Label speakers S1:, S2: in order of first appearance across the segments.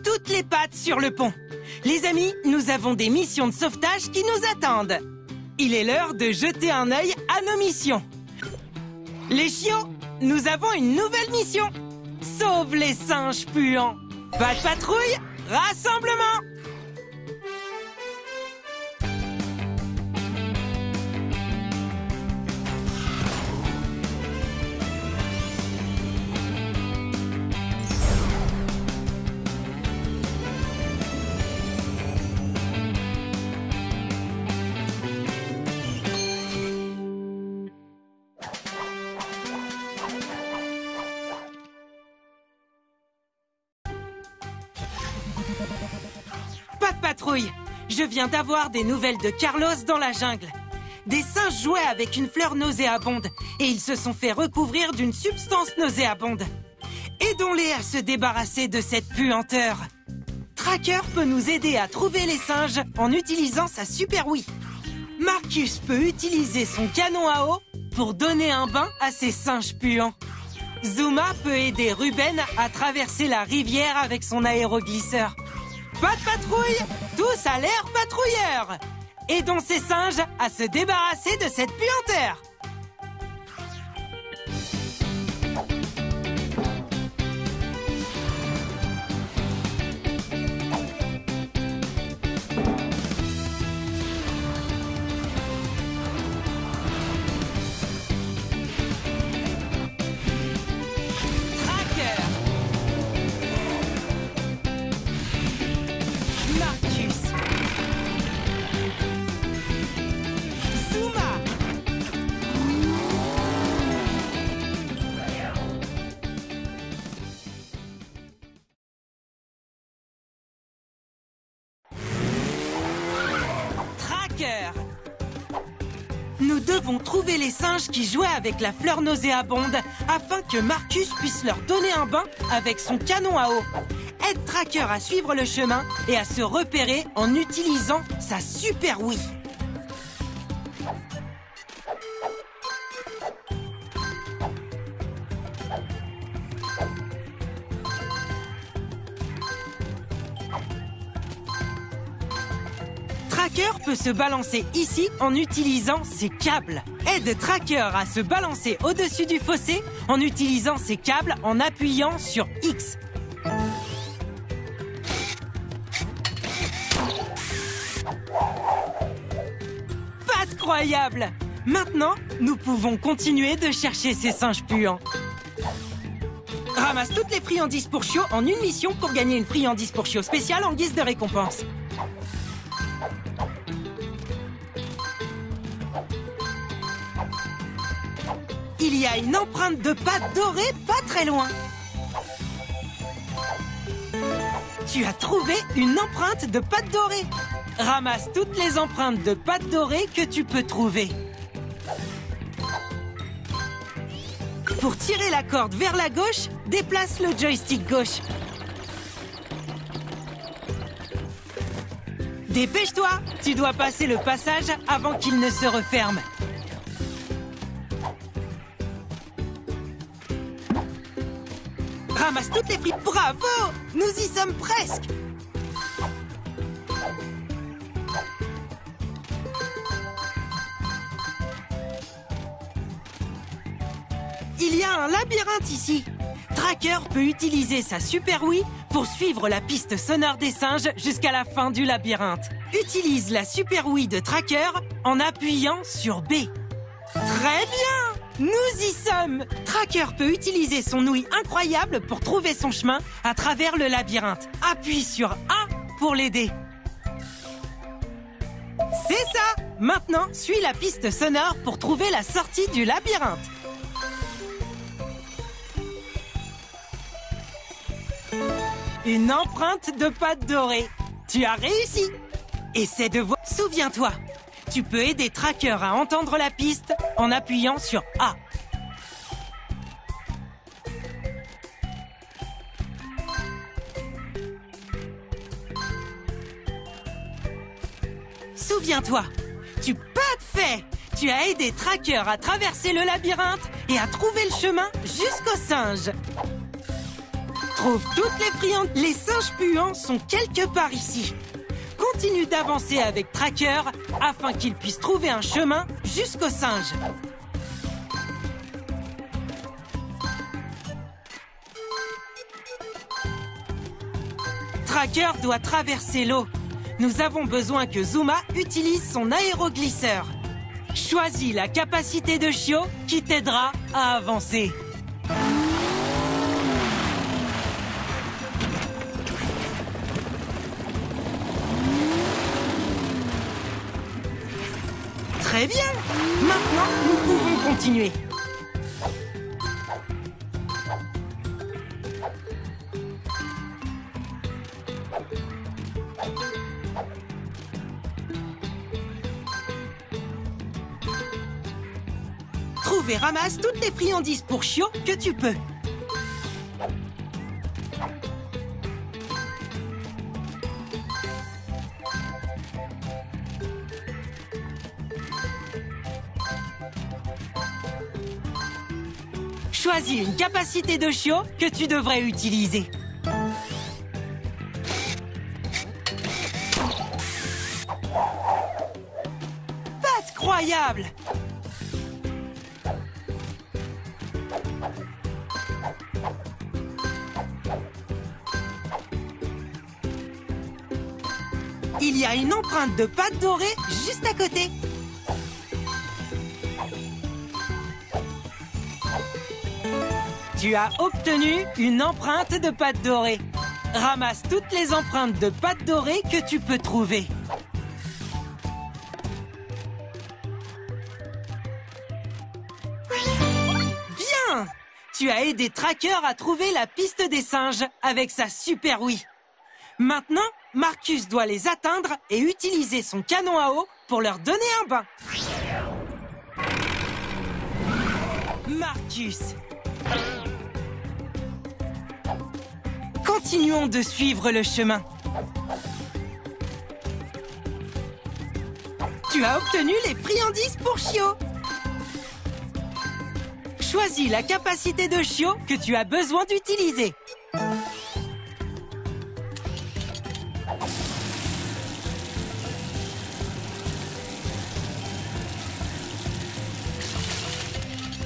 S1: toutes les pattes sur le pont. Les amis, nous avons des missions de sauvetage qui nous attendent. Il est l'heure de jeter un œil à nos missions. Les chiots, nous avons une nouvelle mission. Sauve les singes puants. Pas de patrouille, rassemblement. Pas de patrouille. Je viens d'avoir des nouvelles de Carlos dans la jungle. Des singes jouaient avec une fleur nauséabonde et ils se sont fait recouvrir d'une substance nauséabonde. Aidons-les à se débarrasser de cette puanteur. Tracker peut nous aider à trouver les singes en utilisant sa super Wii. Marcus peut utiliser son canon à eau pour donner un bain à ces singes puants. Zuma peut aider Ruben à traverser la rivière avec son aéroglisseur. Pas de patrouille, tous à l'air patrouilleurs. Aidons ces singes à se débarrasser de cette puanteur. Nous devons trouver les singes qui jouaient avec la fleur nauséabonde afin que Marcus puisse leur donner un bain avec son canon à eau. Aide Tracker à suivre le chemin et à se repérer en utilisant sa super Wii. Tracker peut se balancer ici en utilisant ses câbles. Aide Tracker à se balancer au-dessus du fossé en utilisant ses câbles en appuyant sur X. Pas de croyable! Maintenant, nous pouvons continuer de chercher ces singes puants. Ramasse toutes les friandises pour chiots en une mission pour gagner une friandise pour chiots spéciale en guise de récompense. Il y a une empreinte de pâte dorée pas très loin. Tu as trouvé une empreinte de pâte dorée. Ramasse toutes les empreintes de pâte dorée que tu peux trouver. Pour tirer la corde vers la gauche, déplace le joystick gauche. Dépêche-toi, tu dois passer le passage avant qu'il ne se referme. Ramasse toutes les frites. Bravo! Nous y sommes presque. Il y a un labyrinthe ici. Tracker peut utiliser sa Super Wii pour suivre la piste sonore des singes jusqu'à la fin du labyrinthe. Utilise la Super Wii de Tracker en appuyant sur B. Très bien! Nous y sommes! Tracker peut utiliser son ouïe incroyable pour trouver son chemin à travers le labyrinthe. Appuie sur A pour l'aider. C'est ça! Maintenant, suis la piste sonore pour trouver la sortie du labyrinthe. Une empreinte de pâte dorée. Tu as réussi! Essaie de voir. Souviens-toi, tu peux aider Tracker à entendre la piste en appuyant sur A. Souviens-toi, parfait! Tu as aidé Tracker à traverser le labyrinthe et à trouver le chemin jusqu'au singe. Trouve toutes les friandises. Les singes puants sont quelque part ici. Continue d'avancer avec Tracker afin qu'il puisse trouver un chemin jusqu'aux singes. Tracker doit traverser l'eau. Nous avons besoin que Zuma utilise son aéroglisseur. Choisis la capacité de Chio qui t'aidera à avancer. Très bien! Maintenant, nous pouvons continuer. Trouve et ramasse toutes les friandises pour Chio que tu peux. Choisis une capacité de Chio que tu devrais utiliser. Pas croyable! Il y a une empreinte de pâte dorée juste à côté. Tu as obtenu une empreinte de pâte dorée. Ramasse toutes les empreintes de pâte dorée que tu peux trouver. Bien! Tu as aidé Tracker à trouver la piste des singes avec sa super Wii. Maintenant, Marcus doit les atteindre et utiliser son canon à eau pour leur donner un bain. Marcus. Continuons de suivre le chemin. Tu as obtenu les friandises pour Chio. Choisis la capacité de Chio que tu as besoin d'utiliser.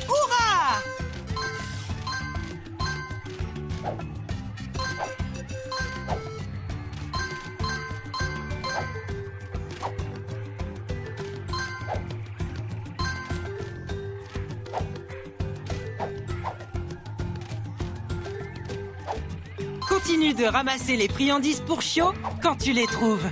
S1: Hurrah! Continue de ramasser les friandises pour Chio quand tu les trouves.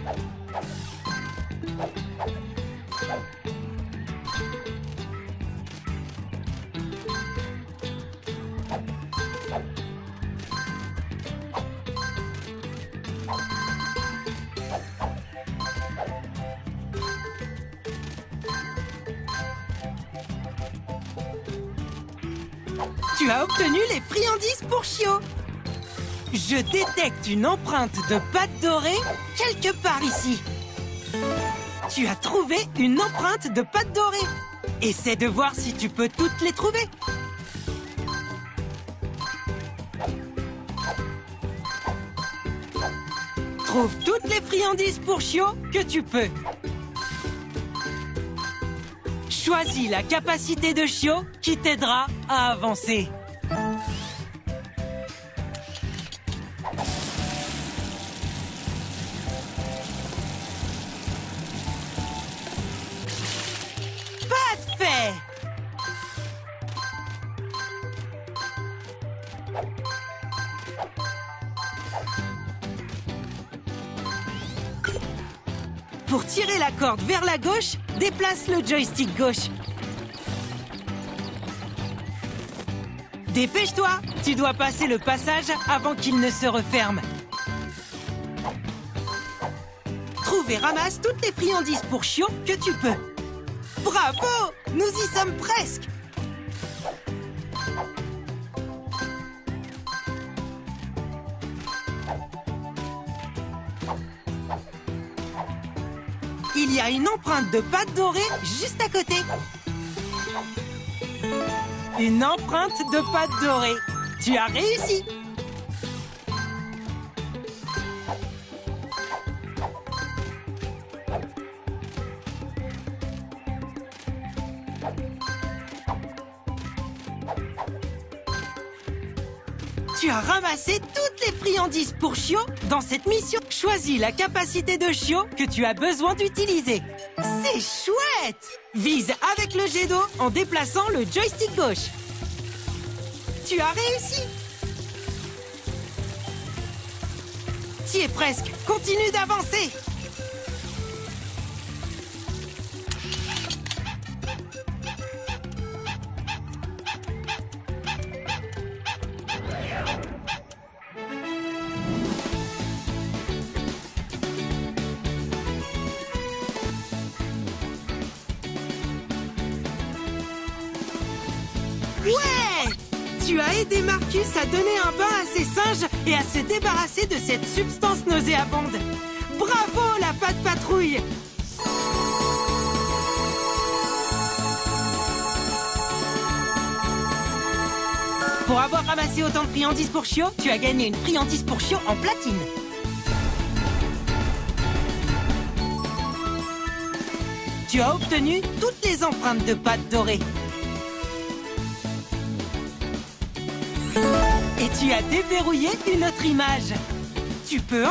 S1: Tu as obtenu les friandises pour Chio. Je détecte une empreinte de pâte dorée quelque part ici. Tu as trouvé une empreinte de pâte dorée. Essaie de voir si tu peux toutes les trouver. Trouve toutes les friandises pour Chio que tu peux. Choisis la capacité de Chio qui t'aidera à avancer. Parfait! Pour tirer la corde vers la gauche, déplace le joystick gauche. Dépêche-toi, tu dois passer le passage avant qu'il ne se referme. Trouve et ramasse toutes les friandises pour Chio que tu peux. Bravo! Nous y sommes presque! Il y a une empreinte de pâte dorée juste à côté. Une empreinte de pâte dorée. Tu as réussi! Tu as ramassé toutes les friandises pour Chio dans cette mission. Choisis la capacité de Chio que tu as besoin d'utiliser. C'est chouette! Vise avec le jet d'eau en déplaçant le joystick gauche. Tu as réussi! Tu y es presque. Continue d'avancer. Ouais! Tu as aidé Marcus à donner un bain à ses singes et à se débarrasser de cette substance nauséabonde. Bravo, la patte patrouille! Pour avoir ramassé autant de friandises pour Chio, tu as gagné une friandise pour Chio en platine. Tu as obtenu toutes les empreintes de pâte dorée. Et tu as déverrouillé une autre image. Tu peux